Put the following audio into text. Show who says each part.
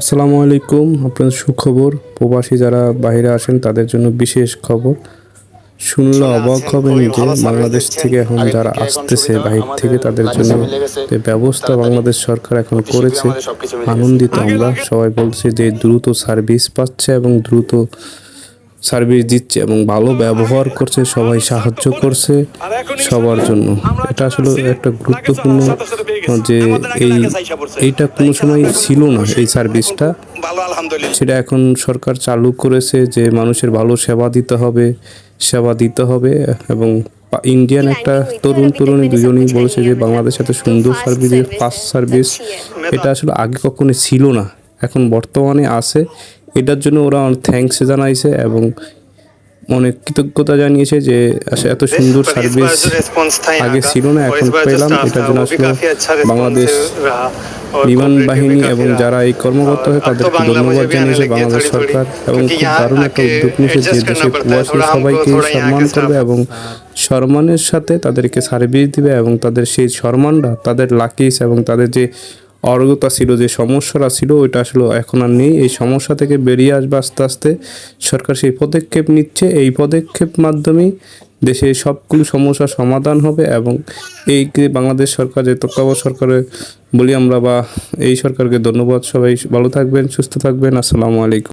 Speaker 1: আসসালামু আলাইকুম। আপনার সুখবর, প্রবাসী যারা বাইরে আসেন তাদের জন্য বিশেষ খবর। শুনলে অবাক হবেন যে বাংলাদেশ থেকে এখন যারা আসতেছে বাহির থেকে তাদের জন্য যে ব্যবস্থা বাংলাদেশ সরকার এখন করেছে, আনন্দিত আমরা সবাই। বলছে যে দ্রুত সার্ভিস পাচ্ছে এবং দ্রুত সার্ভিস দিচ্ছে এবং ভালো ব্যবহার করছে, সবাই সাহায্য করছে সবার জন্য। এটা আসলে একটা গুরুত্বপূর্ণ যে এইটা কোনো সময় ছিল না এই সার্ভিসটা, সেটা এখন সরকার চালু করেছে যে মানুষের ভালো সেবা দিতে হবে এবং ইন্ডিয়ান একটা তরুণী দুজনেই বলেছে যে বাংলাদেশ এত সুন্দর সার্ভিস, ফাস্ট সার্ভিস এটা আসলে আগে কখনো ছিল না, এখন বর্তমানে আছে। এটার জন্য ওরা অনেক থ্যাঙ্কস জানাইছে এবং অনেক কৃতজ্ঞতা জানিয়েছে যে এত সুন্দর সার্ভিস আগে ছিল না, এখন পেলাম। এটার জন্য আসলে বাংলাদেশ বিমান বাহিনী এবং যারা এই কর্মকর্তা হয় তাদেরকে ধন্যবাদ জানিয়েছে বাংলাদেশ সরকার এবং খুব দারুণ একটা উদ্যোগ নিয়েছে যে দেশের প্রবাসী সবাইকে সম্মান করবে এবং সম্মানের সাথে তাদেরকে সার্ভিস দিবে এবং তাদের সেই সম্মানটা, তাদের লাকিস এবং তাদের যে অর্হতা ছিল, যে সমস্যাটা ছিল, ওইটা আসলে এখন আর নেই। এই সমস্যা থেকে বেরিয়ে আসবে আস্তে আস্তে সরকার, সেই পদক্ষেপ নিচ্ছে। এই পদক্ষেপ মাধ্যমেই দেশে সবগুলো সমস্যার সমাধান হবে এবং এই বাংলাদেশ সরকার যে তত্ত্বাবধায়ক সরকারে বলি আমরা, বা এই সরকারকে ধন্যবাদ। সবাই ভালো থাকবেন, সুস্থ থাকবেন। আসসালামু আলাইকুম।